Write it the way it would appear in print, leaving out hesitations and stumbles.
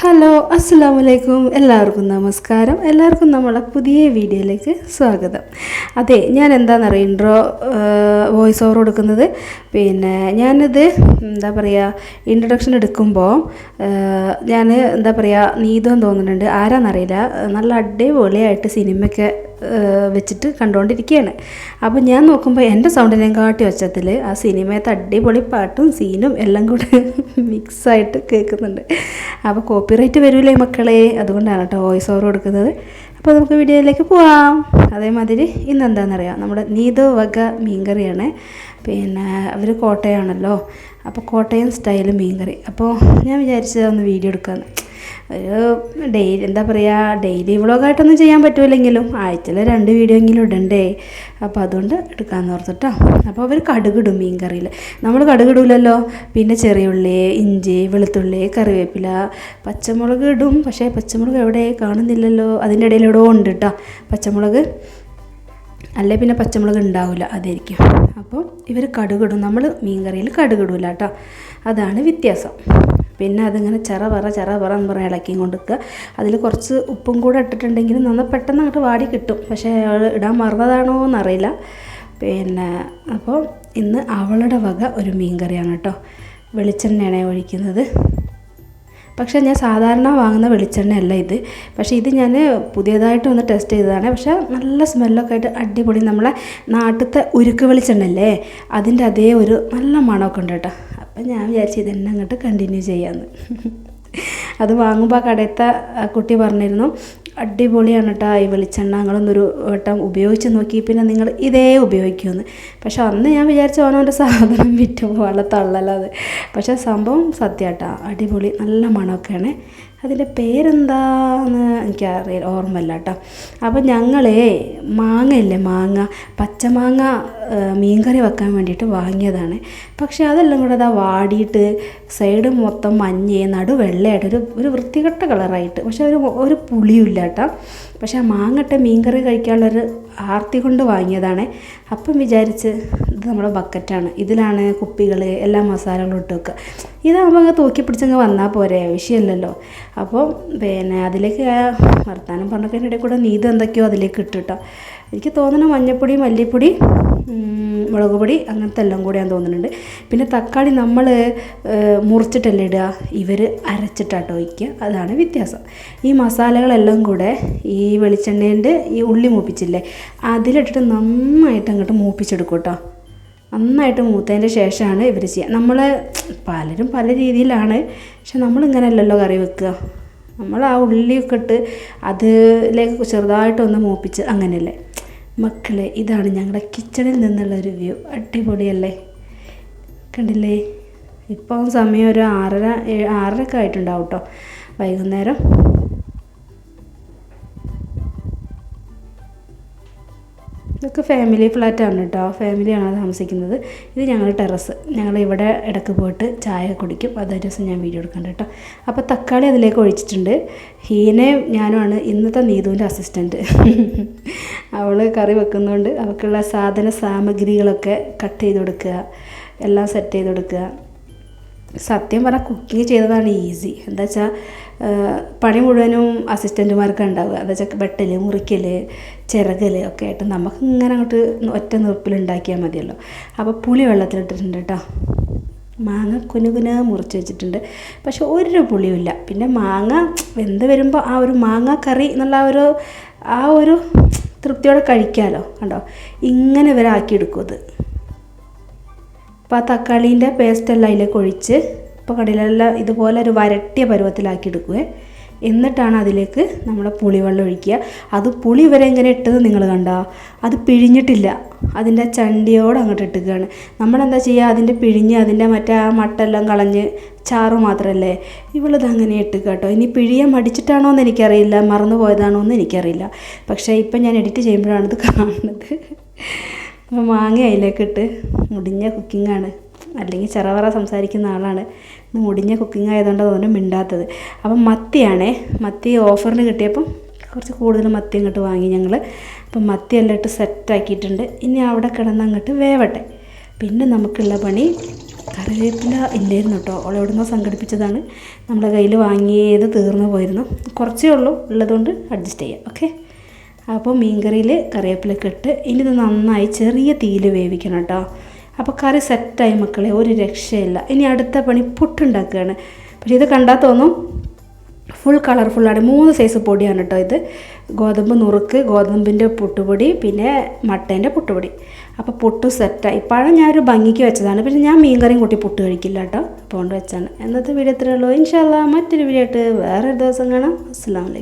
Hello അസ്സലാമു അലൈക്കും. എല്ലാവർക്കും നമസ്കാരം. എല്ലാവർക്കും നമ്മളെ പുതിയ വീഡിയോയിലേക്ക് സ്വാഗതം. അതെ, ഞാൻ എന്താണെന്നറിയാം ഇൻട്രോ വോയിസ് ഓവർ കൊടുക്കുന്നത്. ഞാനിത് എന്താ പറയുക, ഇൻട്രൊഡക്ഷൻ എടുക്കുമ്പോൾ ഞാൻ എന്താ പറയുക നീതുമെന്ന് തോന്നുന്നുണ്ട്, ആരാന്നറിയില്ല, നല്ല അടിപൊളിയായിട്ട് സിനിമയൊക്കെ വെച്ചിട്ട് കണ്ടുകൊണ്ടിരിക്കുകയാണ്. അപ്പോൾ ഞാൻ നോക്കുമ്പോൾ എൻ്റെ സൗണ്ടിനെയും കാട്ടി ഒച്ചത്തിൽ ആ സിനിമയത്തെ അടിപൊളി പാട്ടും സീനും എല്ലാം കൂടെ മിക്സായിട്ട് കേൾക്കുന്നുണ്ട്. അപ്പോൾ കോപ്പിറൈറ്റ് വരില്ലേ മക്കളെ, അതുകൊണ്ടാണ് കേട്ടോ വോയിസ് ഓവർ കൊടുക്കുന്നത്. അപ്പോൾ നമുക്ക് വീഡിയോയിലേക്ക് പോവാം. അതേമാതിരി ഇന്ന് എന്താണെന്നറിയാം, നമ്മുടെ നീതു വക മീൻകറിയാണ്. അവർ കോട്ടയാണല്ലോ, അപ്പോൾ കോട്ടയം സ്റ്റൈൽ മീൻകറി. അപ്പോൾ ഞാൻ വിചാരിച്ചത് ഒന്ന് വീഡിയോ എടുക്കാമെന്ന്. ഒരു ഡെയിലി വ്ളോഗായിട്ടൊന്നും ചെയ്യാൻ പറ്റുമല്ലെങ്കിലും ആഴ്ചയിൽ 2 വീഡിയോ എങ്കിലും ഇടണ്ടേ, അപ്പോൾ അതുകൊണ്ട് എടുക്കാമെന്ന് ഓർത്തിട്ടോ. അപ്പോൾ അവർ കടുകിടും മീൻ കറിയിൽ. നമ്മൾ കടുകിടൂലല്ലോ. പിന്നെ ചെറിയ ഉള്ളി, ഇഞ്ചി, വെളുത്തുള്ളി, കറിവേപ്പില, പച്ചമുളക് ഇടും. പക്ഷേ പച്ചമുളക് എവിടെ കാണുന്നില്ലല്ലോ, അതിൻ്റെ ഇടയിൽ എവിടെയോ ഉണ്ട് കേട്ടോ പച്ചമുളക്. അല്ലേ പിന്നെ പച്ചമുളക് ഉണ്ടാവില്ല, അതായിരിക്കും. അപ്പോൾ ഇവർ കടുകിടും, നമ്മൾ മീൻ കറിയിൽ കടുകിടൂല കേട്ടോ, അതാണ് വ്യത്യാസം. പിന്നെ അതിങ്ങനെ ചെറ പറ എന്ന് പറഞ്ഞാൽ ഇളക്കിയും കൊണ്ടിരിക്കുക. അതിൽ കുറച്ച് ഉപ്പും കൂടെ ഇട്ടിട്ടുണ്ടെങ്കിൽ നന്നായി പെട്ടെന്ന് അങ്ങോട്ട് വാടി കിട്ടും. പക്ഷേ അവൾ ഇടാൻ മറന്നതാണോ എന്നറിയില്ല. അപ്പോൾ ഇന്ന് അവളുടെ വക ഒരു മീൻ കറിയാണ് കേട്ടോ. വെളിച്ചെണ്ണയാണ് ഒഴിക്കുന്നത്. പക്ഷേ ഞാൻ സാധാരണ വാങ്ങുന്ന വെളിച്ചെണ്ണയല്ല ഇത്. പക്ഷേ ഇത് ഞാൻ പുതിയതായിട്ട് ഒന്ന് ടെസ്റ്റ് ചെയ്തതാണ്. പക്ഷേ നല്ല സ്മെല്ലൊക്കെ ആയിട്ട് അടിപൊളി, നമ്മളെ നാട്ടിലത്തെ ഉരുക്ക് വെളിച്ചെണ്ണല്ലേ, അതിൻ്റെ അതേ ഒരു നല്ല മണമൊക്കെ ഉണ്ട് കേട്ടോ. അപ്പം ഞാൻ വിചാരിച്ചു ഇതെന്നെ അങ്ങോട്ട് കണ്ടിന്യൂ ചെയ്യാമെന്ന്. അത് വാങ്ങുമ്പോൾ ആ കടയത്തെ കുട്ടി പറഞ്ഞിരുന്നു, അടിപൊളിയാണ് കേട്ടോ ഈ വെളിച്ചെണ്ണ, നിങ്ങളൊന്നൊരു വട്ടം ഉപയോഗിച്ച് നോക്കി പിന്നെ നിങ്ങൾ ഇതേ ഉപയോഗിക്കുമെന്ന്. പക്ഷെ അന്ന് ഞാൻ വിചാരിച്ച ഓനോൻ്റെ സാധനം വിറ്റ് പോകാനുള്ള തള്ളലത്. പക്ഷേ സംഭവം സത്യം കേട്ടോ, അടിപൊളി നല്ല മണമൊക്കെയാണ്. അതിൻ്റെ പേരെന്താന്ന് എനിക്കറിയില്ല, ഓർമ്മയില്ല കേട്ടോ. അപ്പം ഞങ്ങളെ മാങ്ങയില്ലേ, പച്ചമാങ്ങ മീൻകറി വെക്കാൻ വേണ്ടിയിട്ട് വാങ്ങിയതാണ്. പക്ഷേ അതെല്ലാം കൂടെ അതാ വാടിയിട്ട് സൈഡ് മൊത്തം മഞ്ഞ് നടു വെള്ളയായിട്ട് ഒരു വൃത്തികെട്ട കളറായിട്ട്. പക്ഷേ ഒരു പുളിയുമില്ല കേട്ടോ. പക്ഷേ ആ മാങ്ങട്ട മീൻകറി കഴിക്കാനുള്ളൊരു ആർത്തി കൊണ്ട് വാങ്ങിയതാണ്. അപ്പം വിചാരിച്ച് ഇത് നമ്മുടെ ബക്കറ്റാണ്, ഇതിലാണ് കുപ്പികൾ എല്ലാ മസാലകളും ഇട്ട് വെക്കുക. ഇതാകുമ്പോൾ അങ്ങ് തൂക്കി പിടിച്ചങ്ങ് വന്നാൽ പോരെ, വിഷയമല്ലല്ലോ. അപ്പോൾ അതിലേക്ക് വർത്താനം പറഞ്ഞതിനിടെ കൂടെ നീത് എന്തൊക്കെയോ അതിലേക്ക് ഇട്ടിട്ടോ. എനിക്ക് തോന്നുന്നു മഞ്ഞൾപ്പൊടി, മല്ലിപ്പൊടി, മുളക് പൊടി അങ്ങനത്തെ എല്ലാം കൂടെയാന്ന് തോന്നുന്നുണ്ട്. പിന്നെ തക്കാളി നമ്മൾ മുറിച്ചിട്ടല്ലേ ഇടുക, ഇവർ അരച്ചിട്ടാട്ടോ ഒഴിക്കുക, അതാണ് വ്യത്യാസം. ഈ മസാലകളെല്ലാം കൂടെ ഈ വെളിച്ചെണ്ണേൻ്റെ ഈ ഉള്ളി മൂപ്പിച്ചില്ലേ അതിലിട്ടിട്ട് നന്നായിട്ട് അങ്ങോട്ട് മൂപ്പിച്ചെടുക്കും കേട്ടോ. നന്നായിട്ട് മൂത്തതിൻ്റെ ശേഷമാണ് ഇവർ ചെയ്യുക. നമ്മൾ പലരും പല രീതിയിലാണ്, പക്ഷെ നമ്മളിങ്ങനെയല്ലല്ലോ കറി വെക്കുക. നമ്മൾ ആ ഉള്ളിയൊക്കെ ഇട്ട് അതിലേക്ക് ചെറുതായിട്ടൊന്ന് മൂപ്പിച്ച് അങ്ങനെയല്ലേ മക്കളെ. ഇതാണ് ഞങ്ങളുടെ കിച്ചണിൽ നിന്നുള്ളൊരു വ്യൂ. അടിപൊളിയല്ലേ, കണ്ടില്ലേ? ഇപ്പം സമയം ഒരു 6:30 ആയിട്ടുണ്ടാവും കേട്ടോ, വൈകുന്നേരം. ഇതൊക്കെ ഫാമിലി ഫ്ലാറ്റാണ് കേട്ടോ, ഫാമിലിയാണ് താമസിക്കുന്നത്. ഇത് ഞങ്ങളുടെ ടെറസ്. ഞങ്ങളിവിടെ ഇടയ്ക്ക് പോയിട്ട് ചായ കുടിക്കും. അതൊരു ദിവസം ഞാൻ വീഡിയോ എടുക്കണ്ട കേട്ടോ. അപ്പോൾ തക്കാളി അതിലേക്ക് ഒഴിച്ചിട്ടുണ്ട്. ഹീനയും ഞാനുമാണ് ഇന്നത്തെ നീതുവിൻ്റെ അസിസ്റ്റൻറ്റ്. അവൾ കറി വെക്കുന്നതുകൊണ്ട് അവൾക്കുള്ള സാമഗ്രികളൊക്കെ കട്ട് ചെയ്ത് കൊടുക്കുക, എല്ലാം സെറ്റ് ചെയ്ത് കൊടുക്കുക. സത്യം പറഞ്ഞാൽ കുക്കിംഗ് ചെയ്തതാണ് ഈസി. എന്താ വെച്ചാൽ പണി മുഴുവനും അസിസ്റ്റൻറ്റുമാർക്ക് ഉണ്ടാവുക. എന്താ വെച്ചാൽ വെട്ടൽ, മുറിക്കൽ, ചിറകൽ ഒക്കെ ആയിട്ട് നമുക്ക് ഇങ്ങനെ അങ്ങോട്ട് ഒറ്റ നിർപ്പിലുണ്ടാക്കിയാൽ മതിയല്ലോ. അപ്പോൾ പുളി വെള്ളത്തിലിട്ടിട്ടുണ്ട് കേട്ടോ. മാങ്ങ കുനുകുന മുറിച്ച് വെച്ചിട്ടുണ്ട്, പക്ഷെ ഒരു പുളിയുമില്ല. പിന്നെ മാങ്ങ വെന്ത് വരുമ്പോൾ ആ ഒരു മാങ്ങ കറി എന്നുള്ള ആ ഒരു തൃപ്തിയോടെ കഴിക്കാമല്ലോ. കണ്ടോ, ഇങ്ങനെ ഇവരാക്കിയെടുക്കും ഇത്. അപ്പോൾ ആ തക്കാളീൻ്റെ പേസ്റ്റെല്ലാം അതിലേക്ക് ഒഴിച്ച് ഇപ്പോൾ കടയിലെല്ലാം ഇതുപോലെ ഒരു വരട്ടിയ പരുവത്തിലാക്കി എടുക്കുകയെ. എന്നിട്ടാണ് അതിലേക്ക് നമ്മൾ പുളിവെള്ളം ഒഴിക്കുക. അത് പുളി വരെ എങ്ങനെ ഇട്ടത് നിങ്ങൾ കണ്ടോ, അത് പിഴിഞ്ഞിട്ടില്ല, അതിൻ്റെ ചണ്ടിയോട് അങ്ങോട്ട് ഇട്ടുകയാണ്. നമ്മളെന്താ ചെയ്യുക, അതിൻ്റെ പിഴിഞ്ഞ് അതിൻ്റെ മറ്റേ ആ മട്ടെല്ലാം കളഞ്ഞ് ചാറ് മാത്രമല്ലേ. ഇവളിത് അങ്ങനെ ഇട്ടുക കേട്ടോ. ഇനി പിഴിയാൻ മടിച്ചിട്ടാണോ എന്ന് എനിക്കറിയില്ല, മറന്നു പോയതാണോ എന്ന് എനിക്കറിയില്ല. പക്ഷേ ഇപ്പം ഞാൻ എഡിറ്റ് ചെയ്യുമ്പോഴാണ് ഇത് കാണുന്നത്. അപ്പോൾ മാങ്ങ അതിലേക്കിട്ട് മുടിഞ്ഞ കുക്കിങ്ങാണ്, അല്ലെങ്കിൽ ചെറവറ സംസാരിക്കുന്ന ആളാണ്. മുടിഞ്ഞ കുക്കിംഗ് ആയതുകൊണ്ട് തോന്നുന്നു മിണ്ടാത്തത്. അപ്പം മത്തി ഓഫറിന് കിട്ടിയപ്പം കുറച്ച് കൂടുതൽ മത്തി അങ്ങോട്ട് വാങ്ങി ഞങ്ങൾ. അപ്പം മത്തിയെല്ലാം ഇട്ട് സെറ്റാക്കിയിട്ടുണ്ട്. ഇനി അവിടെ കിടന്ന് അങ്ങോട്ട് വേവട്ടെ. പിന്നെ നമുക്കുള്ള പണി കറിവേപ്പില ഇല്ലായിരുന്നു കേട്ടോ, അവൾ എവിടുന്നോ സംഘടിപ്പിച്ചതാണ്. നമ്മുടെ കയ്യിൽ വാങ്ങിയത് തീർന്നു പോയിരുന്നു. കുറച്ചേ ഉള്ളൂ, ഉള്ളതുകൊണ്ട് അഡ്ജസ്റ്റ് ചെയ്യാം. ഓക്കെ, അപ്പോൾ മീൻകറിയിൽ കറിവേപ്പിലൊക്കെ ഇട്ട് ഇനി ഇത് നന്നായി ചെറിയ തീയിൽ വേവിക്കണം കേട്ടോ. അപ്പോൾ കറി സെറ്റായി മക്കളെ, ഒരു രക്ഷയില്ല. ഇനി അടുത്ത പണി പുട്ടുണ്ടാക്കുകയാണ്. പക്ഷേ ഇത് കണ്ടാൽ തോന്നും ഫുൾ കളർഫുള്ളാണ്. 3 സൈസ് പൊടിയാണ് കേട്ടോ ഇത്. ഗോതമ്പ് നുറുക്ക്, ഗോതമ്പിൻ്റെ പുട്ടുപൊടി, പിന്നെ മട്ടേൻ്റെ പുട്ടുപൊടി. അപ്പോൾ പുട്ട് സെറ്റായി. പഴം ഞാനൊരു ഭംഗിക്ക് വെച്ചതാണ്, പിന്നെ ഞാൻ മീൻകറിയും കൂട്ടി പുട്ട് കഴിക്കില്ല കേട്ടോ, അപ്പോൾ കൊണ്ട് വെച്ചാണ്. ഇന്നത്തെ വീഡിയോ ഇത്രയേ ഉള്ളൂ. ഇൻഷാ അല്ലാഹ് മറ്റൊരു വീഡിയോ ആയിട്ട് വേറൊരു ദിവസം കാണാം. അസ്സലാമു അലൈക്കും.